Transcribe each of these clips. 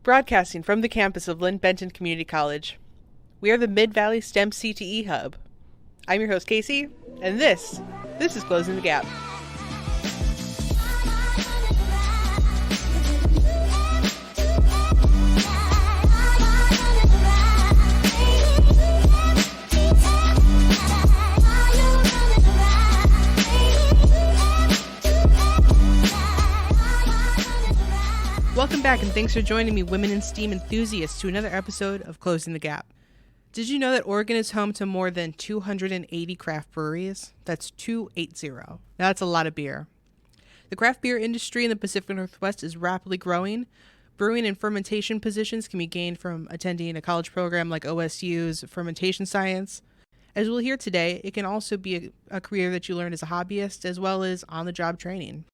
Broadcasting from the campus of Lynn Benton Community College. We are the Mid-Valley STEM-CTE Hub. I'm your host, Casey, and this is Closing the Gap. Welcome back, and thanks for joining me, women in STEAM enthusiasts, to another episode of Closing the Gap. Did you know that Oregon is home to more than 280 craft breweries? That's 280. Now, that's a lot of beer. The craft beer industry in the Pacific Northwest is rapidly growing. Brewing and fermentation positions can be gained from attending a college program like OSU's Fermentation Science. As we'll hear today, it can also be a career that you learn as a hobbyist as well as on-the-job training.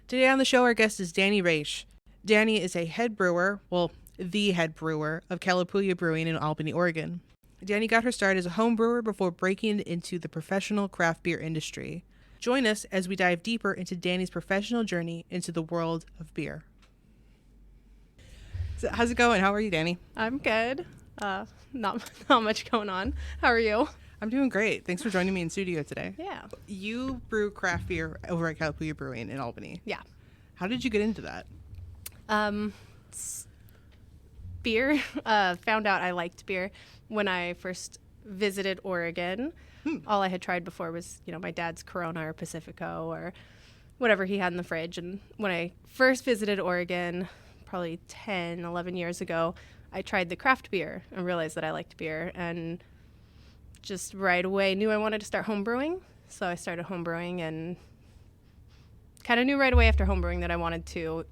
Today on the show, our guest is Dani Raiche. Dani is a head brewer, the head brewer of Calapooia Brewing in Albany, Oregon. Dani got her start as a home brewer before breaking into the professional craft beer industry. Join us as we dive deeper into Dani's professional journey into the world of beer. So how's it going? How are you, Dani? I'm good. Not much going on. How are you? I'm doing great. Thanks for joining me in studio today. Yeah. You brew craft beer over at Calapooia Brewing in Albany. Yeah. How did you get into that? Beer. Found out I liked beer when I first visited Oregon. All I had tried before was, my dad's Corona or Pacifico or whatever he had in the fridge. And when I first visited Oregon, probably 10, 11 years ago, I tried the craft beer and realized that I liked beer and just right away knew I wanted to start home brewing. So I started home brewing and kind of knew right away after home brewing that I wanted to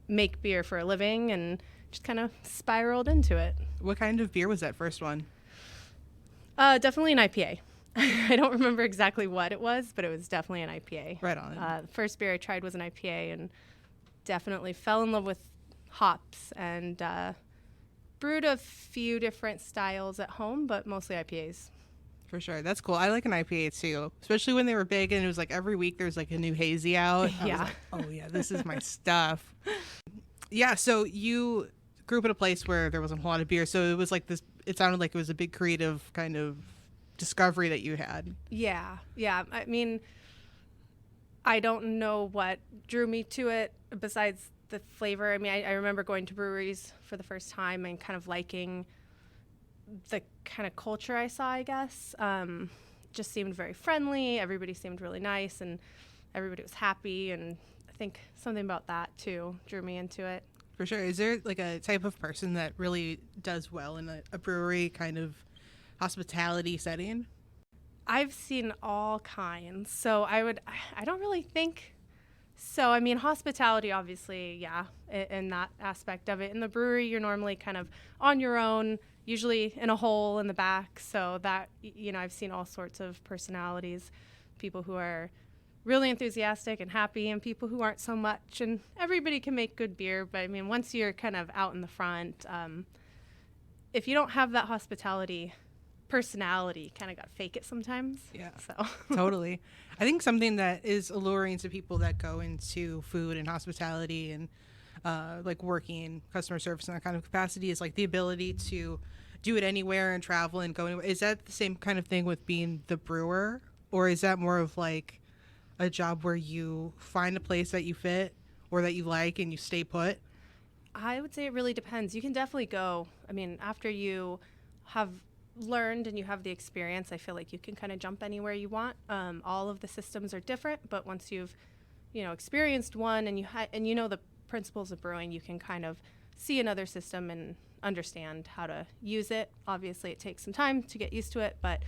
make beer for a living and just kind of spiraled into it. What kind of beer was that first one? Definitely an IPA. I don't remember exactly what it was, but it was definitely an IPA. Right on. The first beer I tried was an IPA and definitely fell in love with hops and brewed a few different styles at home, but mostly IPAs. For sure. That's cool. I like an IPA too, especially when they were big and it was like every week there's like a new hazy out. I was like, oh yeah, this is my stuff. Yeah. So you grew up in a place where there wasn't a lot of beer. So it was like this, it sounded like it was a big creative kind of discovery that you had. Yeah. Yeah. I mean, I don't know what drew me to it besides the flavor. I mean, I remember going to breweries for the first time and kind of liking the kind of culture I saw, I guess. Just seemed very friendly. Everybody seemed really nice and everybody was happy. And I think something about that too drew me into it. For sure. Is there like a type of person that really does well in a brewery kind of hospitality setting? I've seen all kinds. So I don't really think so. I mean, hospitality, obviously, yeah, in that aspect of it. In the brewery, you're normally kind of on your own, usually in a hole in the back. So that, I've seen all sorts of personalities, people who are really enthusiastic and happy and people who aren't so much. And everybody can make good beer. But I mean, once you're kind of out in the front, if you don't have that hospitality personality, kind of got to fake it sometimes. Yeah, so totally. I think something that is alluring to people that go into food and hospitality and like working customer service in that kind of capacity is like the ability to do it anywhere and travel and go anywhere. Is that the same kind of thing with being the brewer, or is that more of like a job where you find a place that you fit or that you like and you stay put? I would say it really depends. You can definitely go. I mean, after you have learned and you have the experience, I feel like you can kind of jump anywhere you want. All of the systems are different, but once you've experienced one and you know the principles of brewing, you can kind of see another system and understand how to use it. Obviously it takes some time to get used to it, but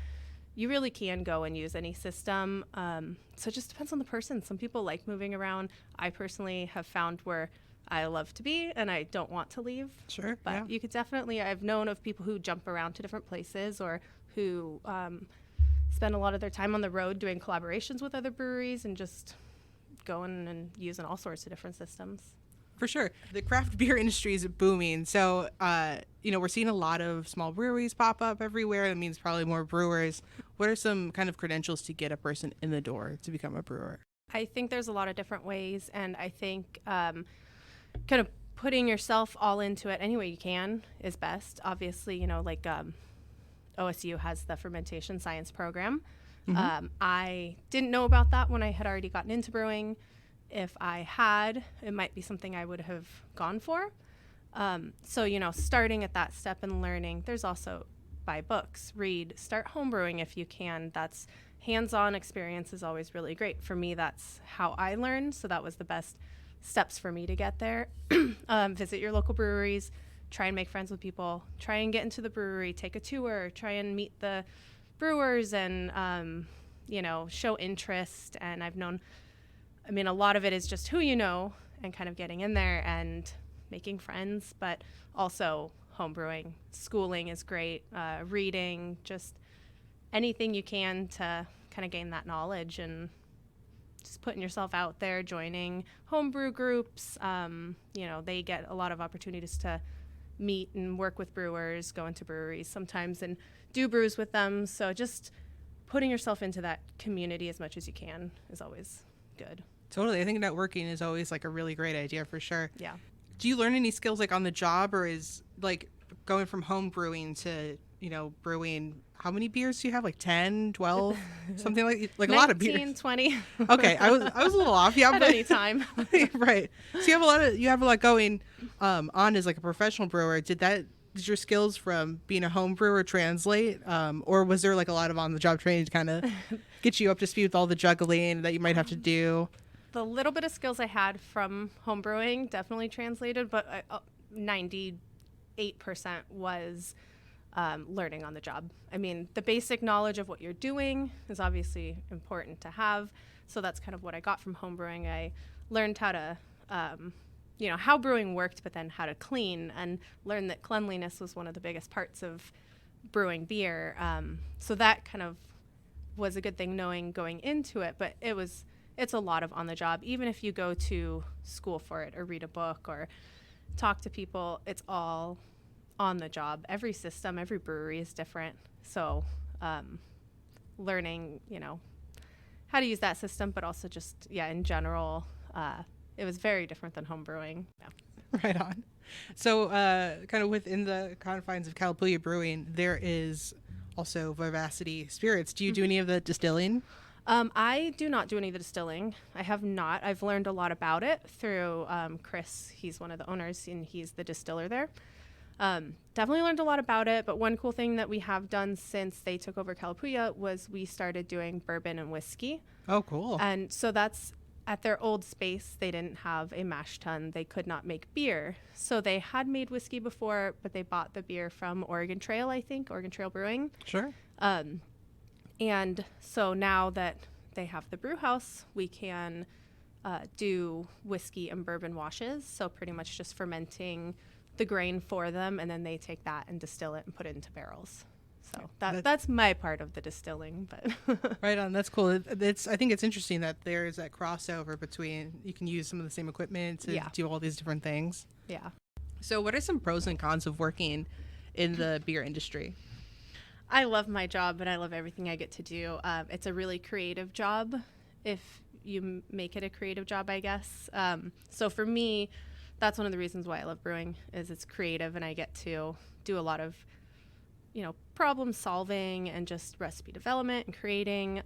you really can go and use any system. So it just depends on the person. Some people like moving around. I personally have found where I love to be and I don't want to leave. Sure. But yeah. You could definitely, I've known of people who jump around to different places or who spend a lot of their time on the road doing collaborations with other breweries and just going and using all sorts of different systems. For sure. The craft beer industry is booming. So, we're seeing a lot of small breweries pop up everywhere. That means probably more brewers. What are some kind of credentials to get a person in the door to become a brewer? I think there's a lot of different ways. And I think kind of putting yourself all into it any way you can is best. Obviously, you know, like OSU has the fermentation science program. I didn't know about that when I had already gotten into brewing. If I had, it might be something I would have gone for. So, you know, starting at that step and learning, there's also buy books, read, start homebrewing if you can. That's hands-on experience is always really great. For me, that's how I learned. So that was the best steps for me to get there. Visit your local breweries, try and make friends with people, try and get into the brewery, take a tour, try and meet the brewers and, you know, show interest. And I've known, I mean, a lot of it is just who you know and kind of getting in there and making friends, but also homebrewing. Schooling is great, reading, just anything you can to kind of gain that knowledge and just putting yourself out there, joining homebrew groups. You know, they get a lot of opportunities to meet and work with brewers, go into breweries sometimes and do brews with them. So just putting yourself into that community as much as you can is always good. Totally. I think networking is always like a really great idea for sure. Yeah. Do you learn any skills like on the job, or is like going from home brewing to, you know, brewing, how many beers do you have? Like 10, 12, something like 19, a lot of beers. 20. Okay. I was a little off. Yeah. At any time. Right. So you have a lot going on as like a professional brewer. Did your skills from being a home brewer translate? Or was there like a lot of on the job training to kind of get you up to speed with all the juggling that you might have to do? The little bit of skills I had from homebrewing definitely translated, but 98% was learning on the job. I mean, the basic knowledge of what you're doing is obviously important to have. So that's kind of what I got from homebrewing. I learned how to, you know, how brewing worked, but then how to clean, and learned that cleanliness was one of the biggest parts of brewing beer. So that kind of was a good thing knowing going into it, but it's a lot of on the job. Even if you go to school for it or read a book or talk to people, it's all on the job. Every system, every brewery is different. So learning, you know, how to use that system, but also just, in general, it was very different than home brewing. Yeah. Right on. So kind of within the confines of Calapooia Brewing, there is also Vivacity Spirits. Do you do any of the distilling? I do not do any of the distilling. I have not. I've learned a lot about it through Chris. He's one of the owners, and he's the distiller there. Definitely learned a lot about it, but one cool thing that we have done since they took over Calapooia was we started doing bourbon and whiskey. Oh, cool. And so that's at their old space. They didn't have a mash tun. They could not make beer. So they had made whiskey before, but they bought the beer from Oregon Trail, I think, Oregon Trail Brewing. Sure. And so now that they have the brew house, we can do whiskey and bourbon washes. So pretty much just fermenting the grain for them, and then they take that and distill it and put it into barrels. So that's my part of the distilling. But right on. That's cool. I think it's interesting that there is that crossover between, you can use some of the same equipment to do all these different things. Yeah. So what are some pros and cons of working in the beer industry? I love my job, and I love everything I get to do. It's a really creative job, if you make it a creative job, I guess. So for me, that's one of the reasons why I love brewing, is it's creative, and I get to do a lot of, you know, problem solving and just recipe development and creating.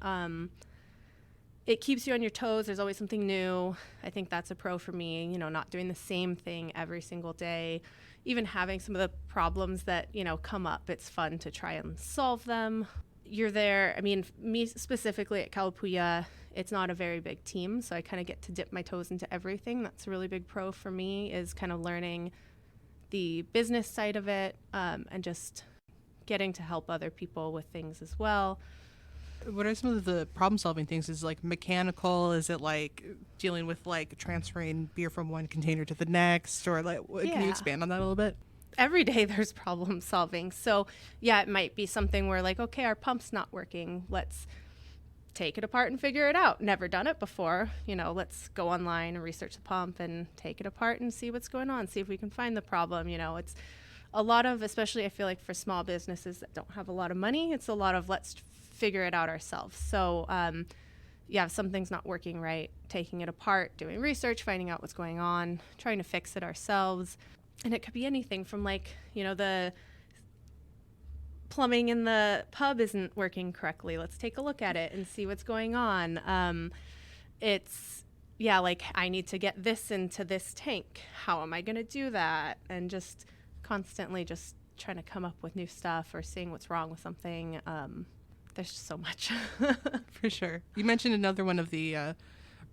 It keeps you on your toes. There's always something new. I think that's a pro for me, you know, not doing the same thing every single day. Even having some of the problems that, you know, come up, it's fun to try and solve them. You're there. I mean, me specifically at Calapooia, it's not a very big team, so I kind of get to dip my toes into everything. That's a really big pro for me, is kind of learning the business side of it, and just getting to help other people with things as well. What are some of the problem-solving things? Is it like mechanical? Is it like dealing with like transferring beer from one container to the next? Or like, can you expand on that a little bit? Every day there's problem solving. So it might be something where like, okay, our pump's not working. Let's take it apart and figure it out. Never done it before. You know, let's go online and research the pump and take it apart and see what's going on. See if we can find the problem. You know, it's a lot of, especially I feel like for small businesses that don't have a lot of money, it's a lot of let's figure it out ourselves. So, yeah, if something's not working right, taking it apart, doing research, finding out what's going on, trying to fix it ourselves. And it could be anything from like, the plumbing in the pub isn't working correctly. Let's take a look at it and see what's going on. It's, yeah, like I need to get this into this tank. How am I going to do that? And just constantly just trying to come up with new stuff or seeing what's wrong with something. There's just so much. For sure. You mentioned another one of the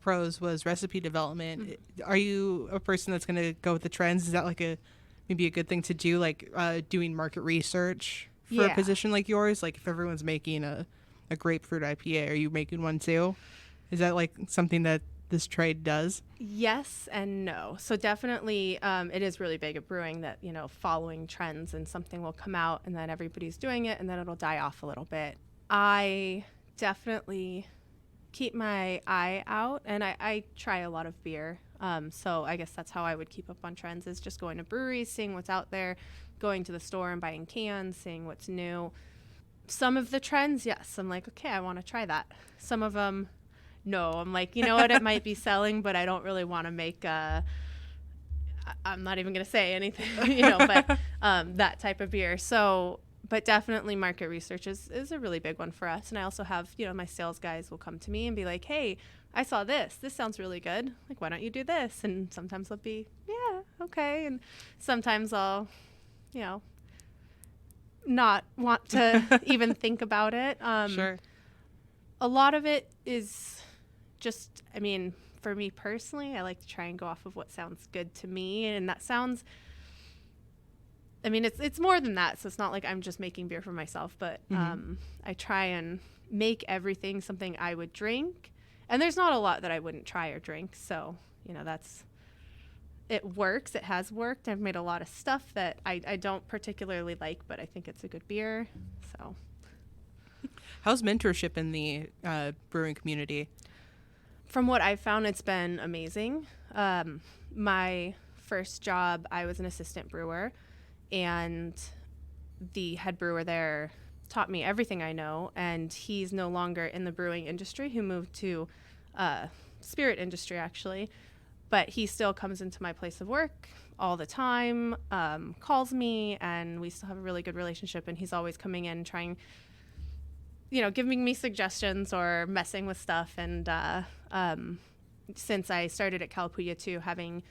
pros was recipe development. Are you a person that's going to go with the trends? Is that like maybe a good thing to do, like doing market research for a position like yours? Like if everyone's making a grapefruit IPA, are you making one too? Is that like something that this trade does? Yes and no. So definitely it is really big at brewing that, following trends, and something will come out and then everybody's doing it and then it'll die off a little bit. I definitely keep my eye out, and I try a lot of beer. So I guess that's how I would keep up on trends, is just going to breweries, seeing what's out there, going to the store and buying cans, seeing what's new. Some of the trends, yes, I'm like, okay, I want to try that. Some of them, no, I'm like, you know what, it might be selling, but I don't really want to make I'm not even going to say anything, but that type of beer. So, but definitely market research is a really big one for us. And I also have, my sales guys will come to me and be like, hey, I saw this. This sounds really good. Like, why don't you do this? And sometimes they'll be, yeah, okay. And sometimes I'll, not want to even think about it. Sure. A lot of it is just, for me personally, I like to try and go off of what sounds good to me. And that sounds, it's more than that. So it's not like I'm just making beer for myself, but I try and make everything something I would drink. And there's not a lot that I wouldn't try or drink. So, it works. It has worked. I've made a lot of stuff that I don't particularly like, but I think it's a good beer. So, how's mentorship in the brewing community? From what I've found, it's been amazing. My first job, I was an assistant brewer, and the head brewer there taught me everything I know, and he's no longer in the brewing industry. He moved to spirit industry, actually, but he still comes into my place of work all the time, calls me, and we still have a really good relationship, and he's always coming in trying, giving me suggestions or messing with stuff. And since I started at Calapooia too, having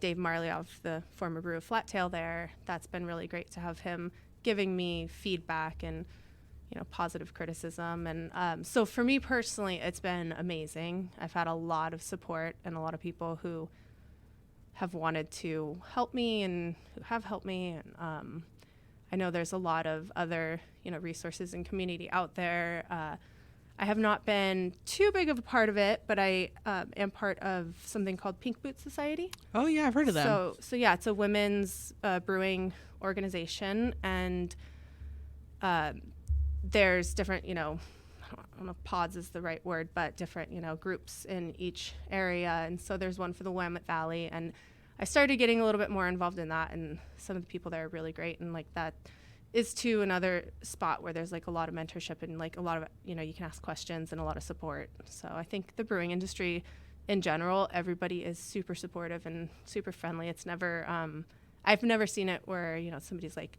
Dave Marlioff, the former brewer of Flattail there, that's been really great to have him giving me feedback and, positive criticism. And so for me personally, it's been amazing. I've had a lot of support and a lot of people who have wanted to help me and who have helped me. And I know there's a lot of other, resources and community out there. I have not been too big of a part of it, but I am part of something called Pink Boot Society. Oh, yeah, I've heard of them. So yeah, it's a women's brewing organization, and there's different, I don't know if pods is the right word, but different, groups in each area. And so there's one for the Willamette Valley, and I started getting a little bit more involved in that, and some of the people there are really great. And like that is to another spot where there's like a lot of mentorship and like a lot of, you can ask questions and a lot of support. So I think the brewing industry in general, everybody is super supportive and super friendly. It's never, I've never seen it where, somebody's like,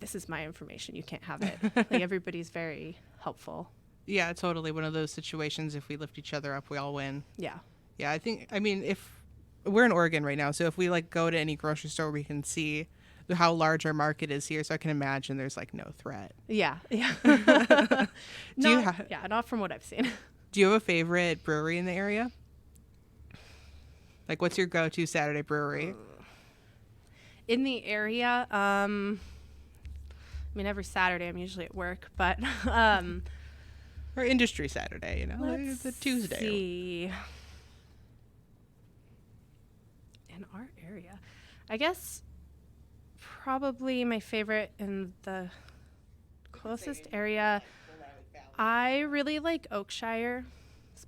this is my information, you can't have it. Like everybody's very helpful. Yeah, totally. One of those situations, if we lift each other up, we all win. Yeah. Yeah, if we're in Oregon right now, so if we like go to any grocery store, we can see how large our market is here. So I can imagine there's like no threat. Yeah. Yeah. Not from what I've seen. Do you have a favorite brewery in the area? Like, what's your go-to Saturday brewery? In the area, every Saturday I'm usually at work, but or industry Saturday, it's a Tuesday. See. In our area, I guess probably my favorite in the closest area, I really like Oakshire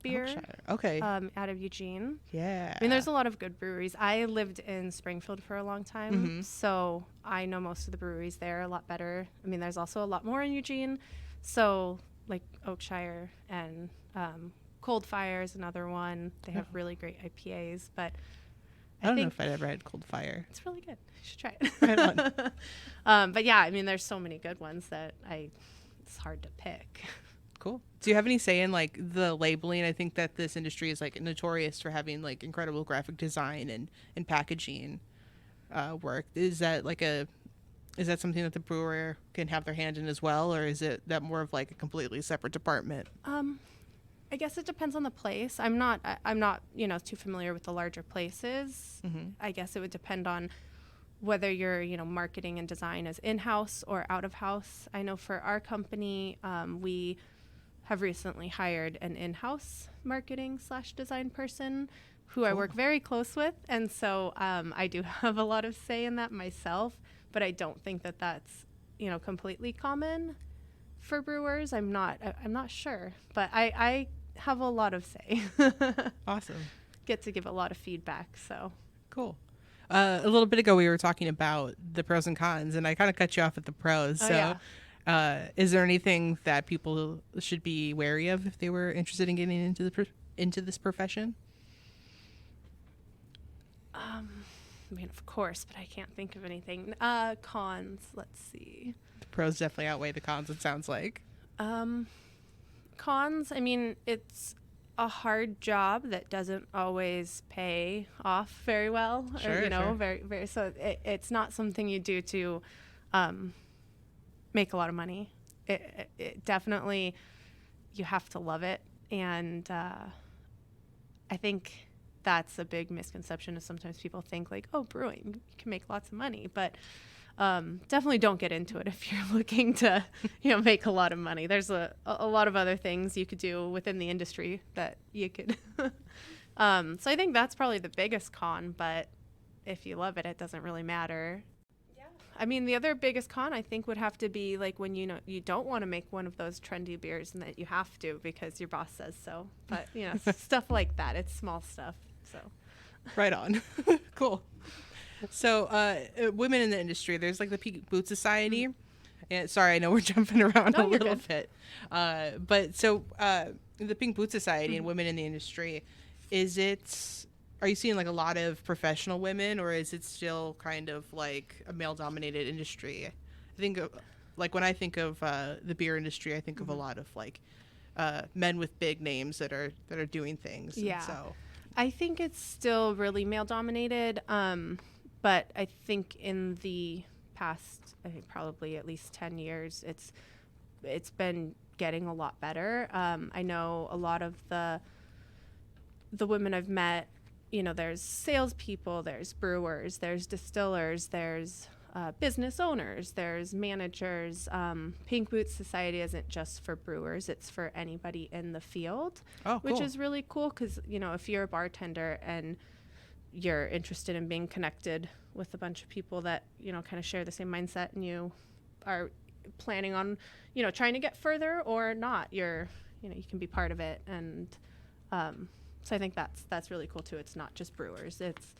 beer. Okay. Out of Eugene. Yeah. There's a lot of good breweries. I lived in Springfield for a long time, so I know most of the breweries there a lot better. There's also a lot more in Eugene, so like Oakshire and Cold Fire is another one. They have really great IPAs, but I don't know if I'd ever had Cold Fire. It's really good. You should try it. Right on. But yeah, I mean, there's so many good ones that it's hard to pick. Cool. Do you have any say in like the labeling? I think that this industry is like notorious for having like incredible graphic design and packaging work. Is that something that the brewer can have their hand in as well, or is it that more of like a completely separate department? I guess it depends on the place. I'm not too familiar with the larger places. Mm-hmm. I guess it would depend on whether your marketing and design is in-house or out of house. I know for our company, we have recently hired an in-house marketing / design person who I work very close with, and so I do have a lot of say in that myself. But I don't think that that's completely common for brewers. I'm not sure, but I have a lot of say. Awesome. Get to give a lot of feedback. So cool. A little bit ago, we were talking about the pros and cons, and I kind of cut you off at the pros. Is there anything that people should be wary of if they were interested in getting into this profession? I mean, of course, but I can't think of anything. Cons, let's see. The pros definitely outweigh the cons, it sounds like. Cons, I mean, it's a hard job that doesn't always pay off very well. Sure, or, very, very, so it's not something you do to make a lot of money. It definitely, you have to love it. And I think that's a big misconception is sometimes people think like, oh, brewing, you can make lots of money, but definitely don't get into it if you're looking to, make a lot of money. There's a lot of other things you could do within the industry that you could. So I think that's probably the biggest con, but if you love it, it doesn't really matter. Yeah. I mean, the other biggest con I think would have to be like when you don't want to make one of those trendy beers and that you have to because your boss says so. But, stuff like that. It's small stuff. So, right on. Cool. So, women in the industry, there's like the Pink Boot Society. Mm-hmm. And sorry, I know we're jumping around a little bit. But so the Pink Boot Society and women in the industry, are you seeing like a lot of professional women, or is it still kind of like a male dominated industry? I think like when I think of the beer industry, I think of a lot of like men with big names that are doing things. Yeah. And so I think it's still really male dominated. But I think in the past, I think probably at least 10 years, it's been getting a lot better. I know a lot of the women I've met, there's salespeople, there's brewers, there's distillers, there's business owners, there's managers. Pink Boots Society isn't just for brewers, it's for anybody in the field, which is really cool because, if you're a bartender and you're interested in being connected with a bunch of people that, kind of share the same mindset and you are planning on, trying to get further or not, you can be part of it. And so I think that's really cool too. It's not just brewers, it's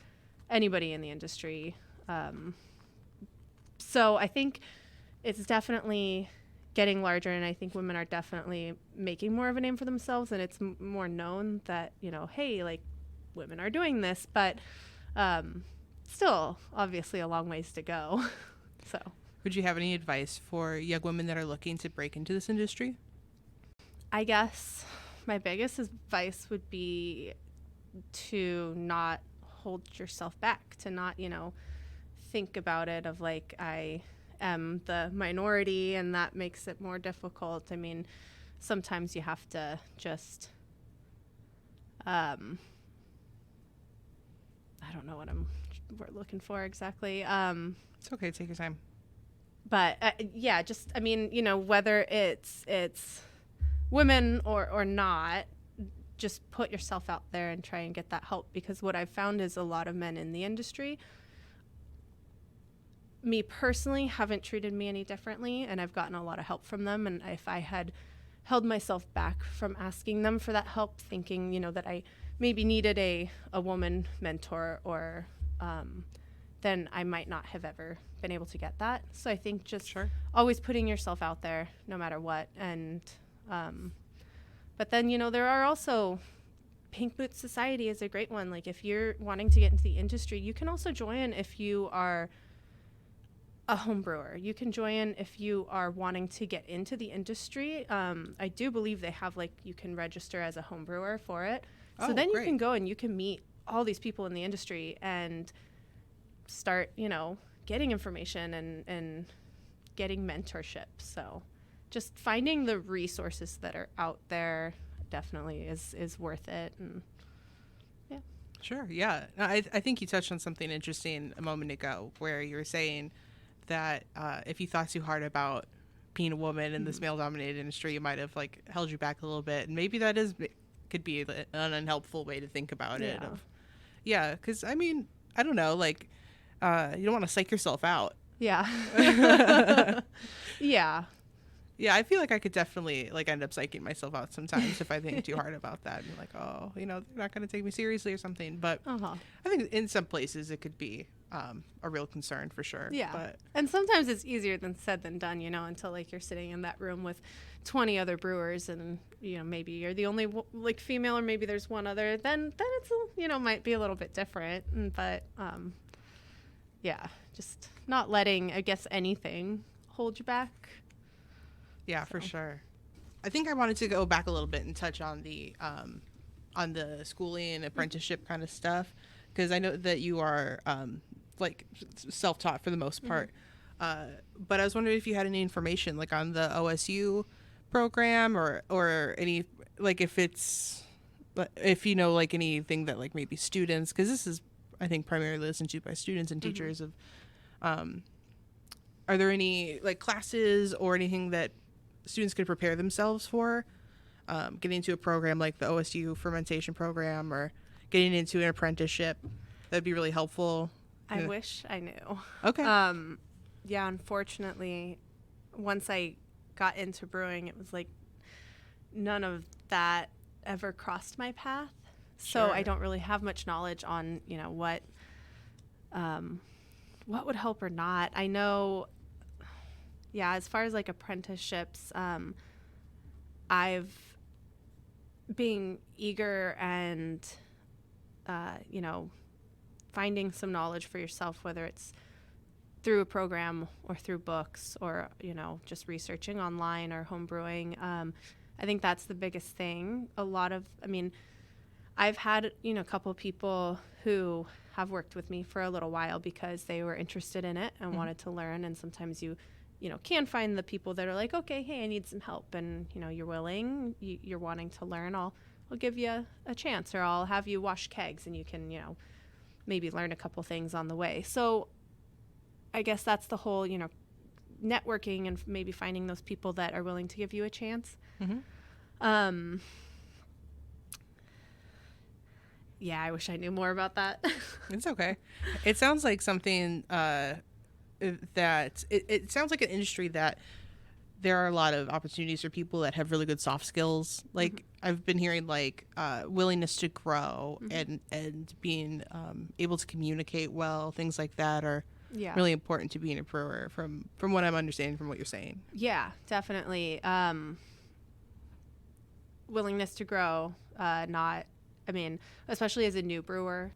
anybody in the industry. So I think it's definitely getting larger, and I think women are definitely making more of a name for themselves, and it's more known that, hey, like, women are doing this, but still obviously a long ways to go. So would you have any advice for young women that are looking to break into this industry? I guess my biggest advice would be to not hold yourself back, to not, think about it of like, I am the minority and that makes it more difficult. I mean, sometimes you have to just, I don't know what we're looking for exactly. It's okay. Take your time. But yeah, just, I mean, whether it's women or not, just put yourself out there and try and get that help. Because what I've found is a lot of men in the industry, me personally, haven't treated me any differently, and I've gotten a lot of help from them. And if I had held myself back from asking them for that help, thinking, that I maybe needed a woman mentor, or then I might not have ever been able to get that. So I think just always putting yourself out there no matter what, and But then, there are also Pink Boots Society is a great one. Like if you're wanting to get into the industry, you can also join if you are a home brewer. You can join if you are wanting to get into the industry. I do believe they have you can register as a home brewer for it. So then you can go and you can meet all these people in the industry and start, getting information and getting mentorship. So just finding the resources that are out there definitely is worth it. And yeah. Sure. Yeah. I think you touched on something interesting a moment ago where you were saying that if you thought too hard about being a woman in this male-dominated industry, it might have held you back a little bit, and maybe that could be an unhelpful way to think about it. Yeah, because I mean, I don't know, you don't want to psych yourself out. Yeah. Yeah. Yeah, I feel like I could definitely end up psyching myself out sometimes if I think too hard about that and oh, they're not going to take me seriously or something. But I think in some places it could be a real concern for sure. Yeah. But and sometimes it's easier than said than done, until you're sitting in that room with 20 other brewers and, maybe you're the only female or maybe there's one other, then it's, might be a little bit different. But yeah, just not letting, I guess, anything hold you back. Yeah, for sure. I think I wanted to go back a little bit and touch on the schooling and apprenticeship kind of stuff, because I know that you are self-taught for the most part. But I was wondering if you had any information on the OSU program or any if you know anything that maybe students, because this is I think primarily listened to by students and teachers of are there any classes or anything that students could prepare themselves for getting into a program like the OSU fermentation program or getting into an apprenticeship? That'd be really helpful. I wish I knew. Okay. Yeah, unfortunately, once I got into brewing, it was none of that ever crossed my path. So Sure. I don't really have much knowledge on, what would help or not. I know, yeah, as far as apprenticeships, I've being eager and, finding some knowledge for yourself, whether it's through a program or through books or, just researching online or home brewing. I think that's the biggest thing. I've had, a couple people who have worked with me for a little while because they were interested in it and wanted to learn. And sometimes you can find the people that are okay, hey, I need some help. And, you're willing, you're wanting to learn. I'll give you a chance, or I'll have you wash kegs and you can, maybe learn a couple things on the way. So I guess that's the whole, networking and maybe finding those people that are willing to give you a chance. Yeah, I wish I knew more about that. It's okay. It sounds like something that it sounds like an industry that there are a lot of opportunities for people that have really good soft skills. I've been hearing willingness to grow and being able to communicate well, things like that are really important to being a brewer from what I'm understanding from what you're saying. Yeah, definitely. Willingness to grow, especially as a new brewer,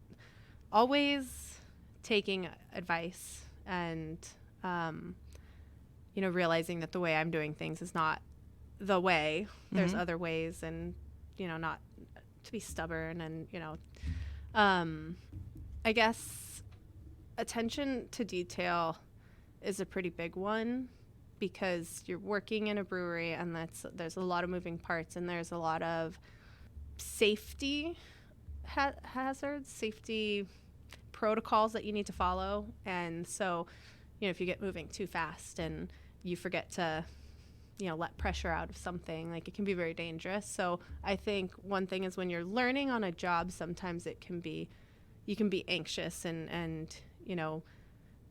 always taking advice and, realizing that the way I'm doing things is not the way. There's other ways, and, not to be stubborn and, I guess attention to detail is a pretty big one, because you're working in a brewery and there's a lot of moving parts and there's a lot of safety hazards, safety protocols that you need to follow. And so, if you get moving too fast and you forget to, let pressure out of something, it can be very dangerous. So I think one thing is when you're learning on a job, sometimes you can be anxious and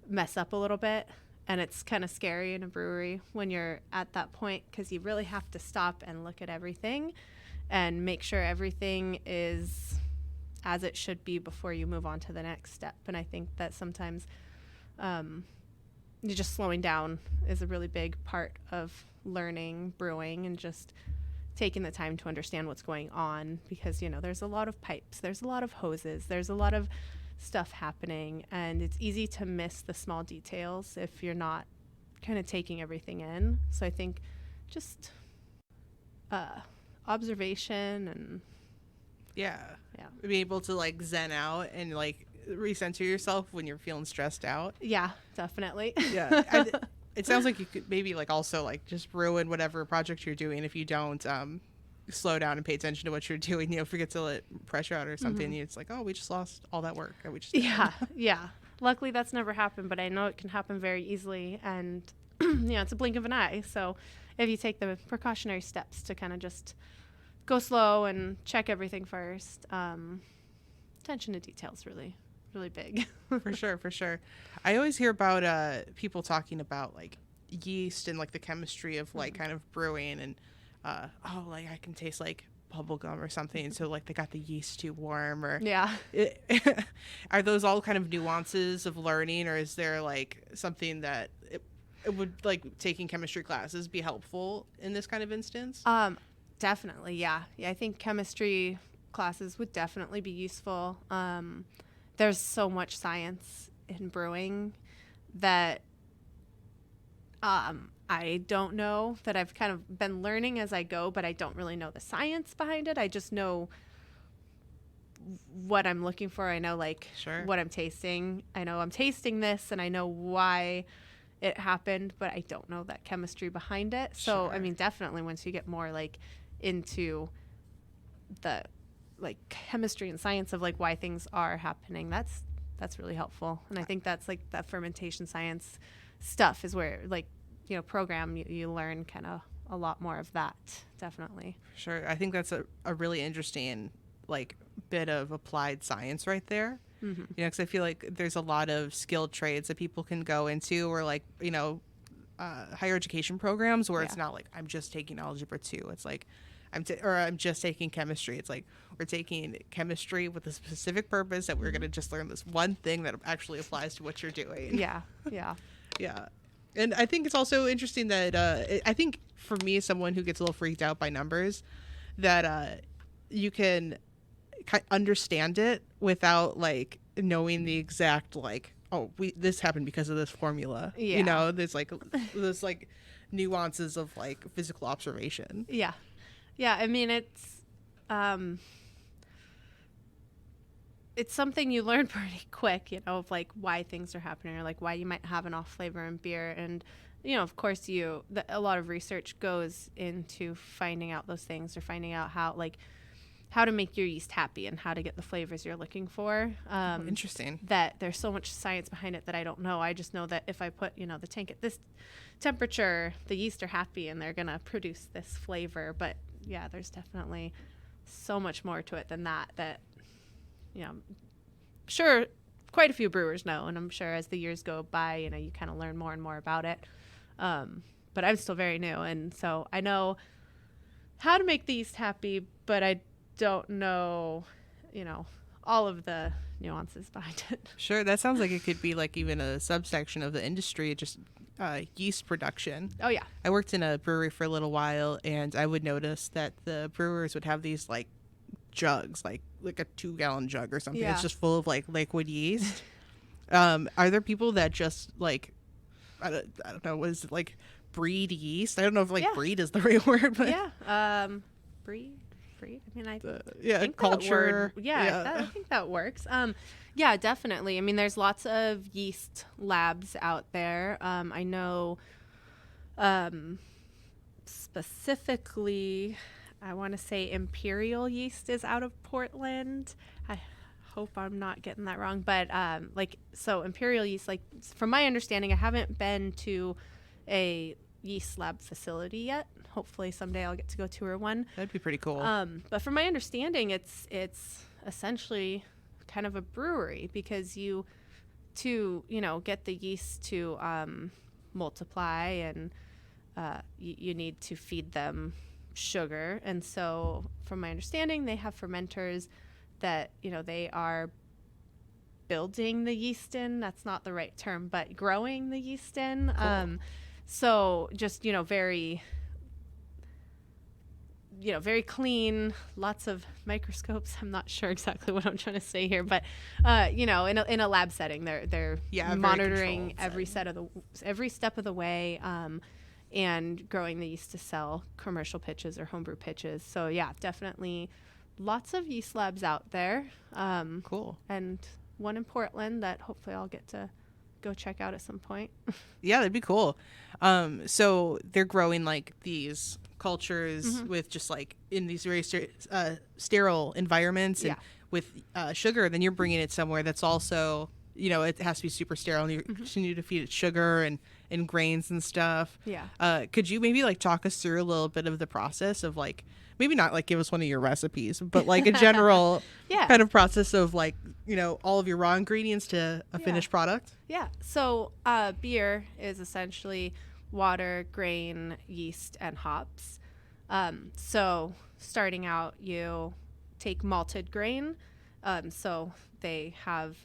mess up a little bit. And it's kind of scary in a brewery when you're at that point, because you really have to stop and look at everything and make sure everything is as it should be before you move on to the next step. And I think that sometimes just slowing down is a really big part of learning brewing, and just taking the time to understand what's going on, because, you know, there's a lot of pipes, there's a lot of hoses, there's a lot of stuff happening, and it's easy to miss the small details if you're not kind of taking everything in. So I think just observation and Yeah. Be able to like zen out and like recenter yourself when you're feeling stressed out. Yeah, definitely. Yeah. It sounds like you could maybe like also like just ruin whatever project you're doing if you don't slow down and pay attention to what you're doing. You know, forget to let pressure out or something. Mm-hmm. It's like, oh, we just lost all that work that we just did. Yeah. Luckily, that's never happened, but I know it can happen very easily, and you know, it's a blink of an eye. So if you take the precautionary steps to kind of just go slow and check everything first, attention to detail is really, really big. For sure. I always hear about people talking about like yeast and like the chemistry of like kind of brewing, and like I can taste like bubble gum or something, so like they got the yeast too warm, or are those all kind of nuances of learning, or is there like something that it would like taking chemistry classes be helpful in this kind of instance? Definitely, yeah. I think chemistry classes would definitely be useful. There's so much science in brewing that I don't know, that I've kind of been learning as I go, but I don't really know the science behind it. I just know what I'm looking for. I know like what I'm tasting. I know I'm tasting this, and I know why it happened, but I don't know that chemistry behind it. So, I mean, definitely once you get more like into the like chemistry and science of like why things are happening, that's really helpful. And I think that's like that fermentation science stuff is where, like, you know, program you learn kind of a lot more of that. Definitely. Sure. I think that's a really interesting like bit of applied science right there. Mm-hmm. You know, because I feel like there's a lot of skilled trades that people can go into, or like, you know, higher education programs where it's not like I'm just taking algebra 2. It's like I'm just taking chemistry. It's like we're taking chemistry with a specific purpose that we're going to just learn this one thing that actually applies to what you're doing. Yeah. And I think it's also interesting that I think for me, as someone who gets a little freaked out by numbers, that you can understand it without like knowing the exact like, oh, this happened because of this formula. Yeah. You know, there's like nuances of like physical observation. Yeah. I mean, it's something you learn pretty quick, you know, of like why things are happening, or like why you might have an off flavor in beer. And, you know, of course a lot of research goes into finding out those things, or finding out how to make your yeast happy and how to get the flavors you're looking for. Interesting. That there's so much science behind it that I don't know. I just know that if I put, you know, the tank at this temperature, the yeast are happy and they're going to produce this flavor. But yeah, there's definitely so much more to it than that, you know, sure, quite a few brewers know. And I'm sure as the years go by, you know, you kind of learn more and more about it. But I'm still very new. And so I know how to make the yeast happy, but I don't know, you know, all of the nuances behind it. Sure. That sounds like it could be like even a subsection of the industry, just yeast production. Oh, yeah. I worked in a brewery for a little while, and I would notice that the brewers would have these like jugs, like a 2-gallon jug or something. Yeah. It's just full of like liquid yeast. Are there people that just like, I don't know, what is it, like breed yeast? I don't know if like breed is the right word, but breed. I mean, I think culture. I think that works. Yeah, definitely. I mean, there's lots of yeast labs out there. I know specifically, I want to say Imperial Yeast is out of Portland. I hope I'm not getting that wrong. But so Imperial Yeast, like from my understanding, I haven't been to a yeast lab facility yet. Hopefully someday I'll get to go tour one. That'd be pretty cool. But from my understanding, it's essentially kind of a brewery, because you get the yeast to multiply, and you need to feed them sugar. And so from my understanding, they have fermenters that, you know, they are building the yeast in. That's not the right term, but growing the yeast in. Cool. So just, you know, very very clean, lots of microscopes. I'm not sure exactly what I'm trying to say here, but in a lab setting, they're monitoring every step of the way, and growing the yeast to sell commercial pitches or homebrew pitches. So yeah, definitely lots of yeast labs out there. Cool. And one in Portland that hopefully I'll get to go check out at some point. Yeah, that'd be cool. So they're growing like these cultures with just like in these very sterile environments and with sugar. Then you're bringing it somewhere that's also, it has to be super sterile, and you continue to feed it sugar and grains and stuff. Yeah. Could you maybe like talk us through a little bit of the process of like, maybe not like give us one of your recipes, but like a general kind of process of like, all of your raw ingredients to a finished product? Yeah. So beer is essentially water, grain, yeast, and hops. So starting out, you take malted grain. So they have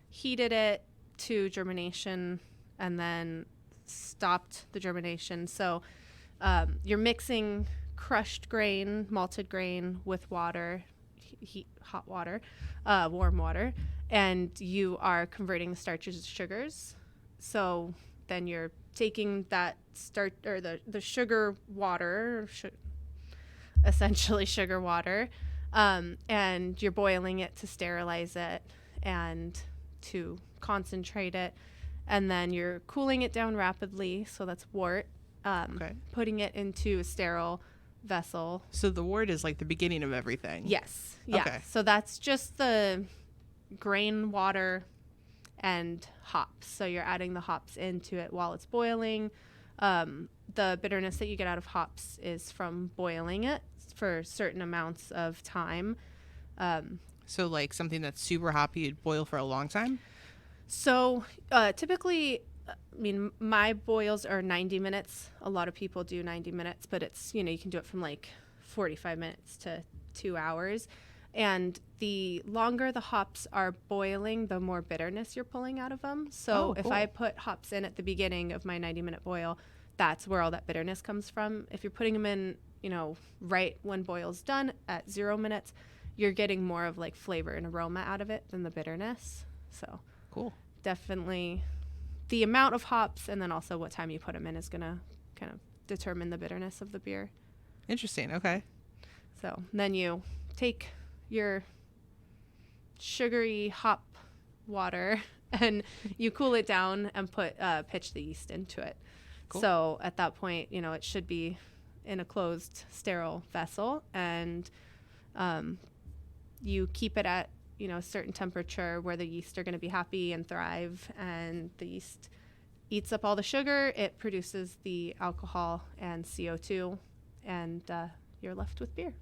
heated it to germination and then stopped the germination. So you're mixing crushed grain, malted grain with water, hot water, warm water, and you are converting the starches to sugars. So then you're taking that the sugar water, essentially sugar water, and you're boiling it to sterilize it and to concentrate it, and then you're cooling it down rapidly. So that's wort. Putting it into a sterile vessel. So the wort is like the beginning of everything. Yes. Yeah. Okay. So that's just the grain, water, and hops. So you're adding the hops into it while it's boiling. The bitterness that you get out of hops is from boiling it for certain amounts of time. So like something that's super hoppy, you'd boil for a long time? So typically, my boils are 90 minutes. A lot of people do 90 minutes, but it's, you can do it from like 45 minutes to 2 hours. And the longer the hops are boiling, the more bitterness you're pulling out of them. So if I put hops in at the beginning of my 90-minute boil, that's where all that bitterness comes from. If you're putting them in, right when boil's done at 0 minutes, you're getting more of like flavor and aroma out of it than the bitterness. So cool. Definitely the amount of hops and then also what time you put them in is going to kind of determine the bitterness of the beer. Interesting. Okay. So then you take your sugary hop water and you cool it down and pitch the yeast into it. Cool. So at that point, it should be in a closed, sterile vessel, and you keep it at a certain temperature where the yeast are going to be happy and thrive, and the yeast eats up all the sugar. It produces the alcohol and CO2, and you're left with beer.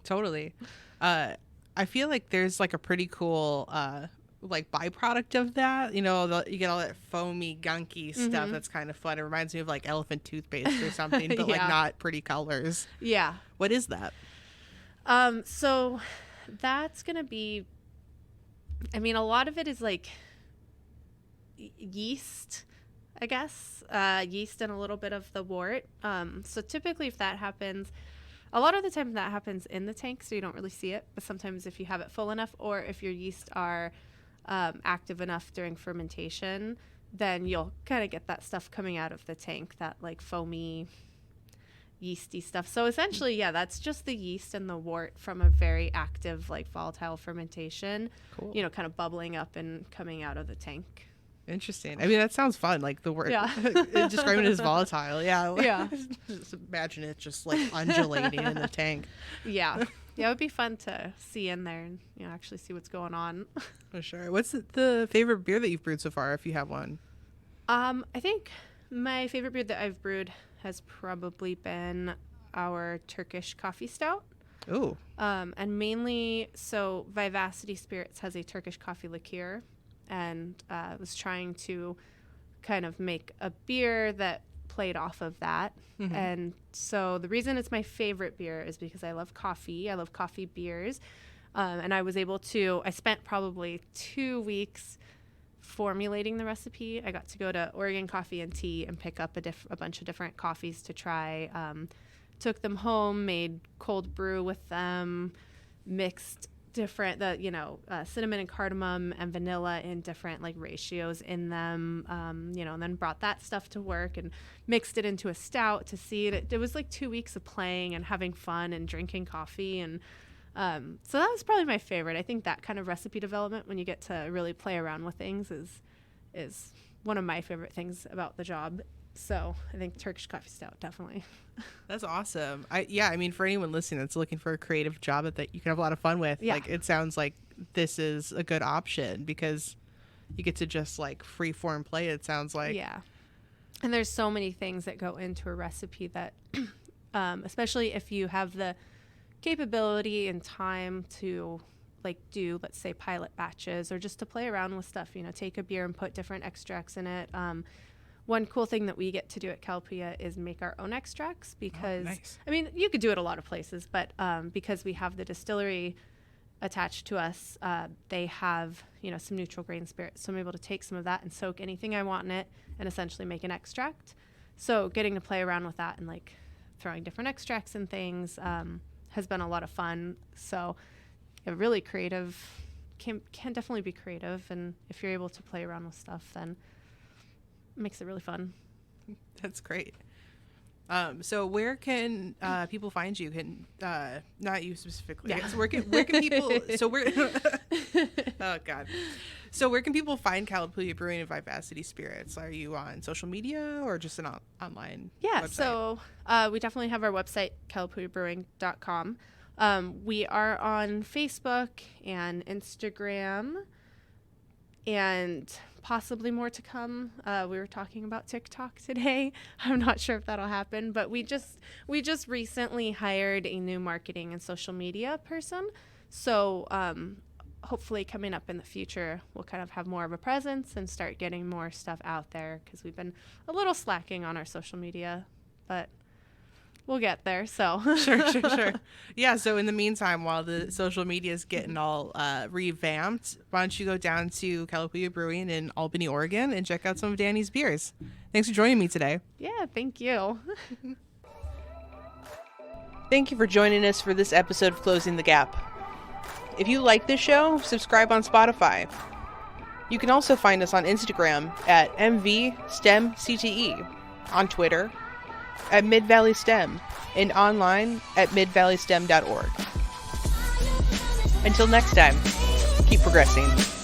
Totally. I feel like there's like a pretty cool like byproduct of that. You get all that foamy, gunky stuff that's kind of fun. It reminds me of like elephant toothpaste or something, but like not pretty colors. Yeah. What is that? So that's going to be, a lot of it is like yeast, I guess. Yeast and a little bit of the wort. So typically if that happens, a lot of the time that happens in the tank, so you don't really see it. But sometimes if you have it full enough, or if your yeast are active enough during fermentation, then you'll kind of get that stuff coming out of the tank, that like foamy, yeasty stuff. So essentially, that's just the yeast and the wort from a very active, like volatile fermentation. Cool. Kind of bubbling up and coming out of the tank. Interesting. That sounds fun. Like the word, describing it as volatile. Yeah. Just imagine it just like undulating in the tank. Yeah. Yeah, it would be fun to see in there and actually see what's going on. For sure. What's the favorite beer that you've brewed so far, if you have one? I think my favorite beer that I've brewed has probably been our Turkish coffee stout. Ooh. And mainly, so Vivacity Spirits has a Turkish coffee liqueur, and was trying to kind of make a beer that played off of that. Mm-hmm. And so the reason it's my favorite beer is because I love coffee. I love coffee beers. And I spent probably 2 weeks formulating the recipe. I got to go to Oregon Coffee and Tea and pick up a bunch of different coffees to try took them home, made cold brew with them, mixed different, cinnamon and cardamom and vanilla in different like ratios in them, and then brought that stuff to work and mixed it into a stout to see it. It was like 2 weeks of playing and having fun and drinking coffee. And so that was probably my favorite. I think that kind of recipe development, when you get to really play around with things, is one of my favorite things about the job. So I think Turkish coffee stout, definitely. That's awesome. I mean, for anyone listening that's looking for a creative job that you can have a lot of fun with, like, it sounds like this is a good option because you get to just like free form play, it sounds like. Yeah. And there's so many things that go into a recipe that, especially if you have the capability and time to like do, let's say, pilot batches or just to play around with stuff, take a beer and put different extracts in it. One cool thing that we get to do at Calapooia is make our own extracts because, nice. I mean, you could do it a lot of places, but because we have the distillery attached to us, they have, some neutral grain spirits. So I'm able to take some of that and soak anything I want in it and essentially make an extract. So getting to play around with that and like throwing different extracts and things has been a lot of fun. So really creative, can definitely be creative. And if you're able to play around with stuff, then makes it really fun. That's great. So where can people find you? Can not you specifically? Yeah. So where can people? So where? Oh God. So where can people find Calapooia Brewing and Vivacity Spirits? Are you on social media or just an online? Yeah. Website? So we definitely have our website, calapooiabrewing.com. We are on Facebook and Instagram, and possibly more to come. We were talking about TikTok today. I'm not sure if that'll happen, but we just recently hired a new marketing and social media person. So hopefully coming up in the future, we'll kind of have more of a presence and start getting more stuff out there because we've been a little slacking on our social media, but we'll get there. So Sure. Yeah. So in the meantime, while the social media is getting all revamped, why don't you go down to Calapooia Brewing in Albany, Oregon, and check out some of Dani's beers. Thanks for joining me today. Yeah, thank you. Thank you for joining us for this episode of Closing the Gap. If you like this show, subscribe on Spotify. You can also find us on Instagram at MV-STEM-CTE, on Twitter at Mid-Valley STEM, and online at midvalleystem.org. Until next time, keep progressing.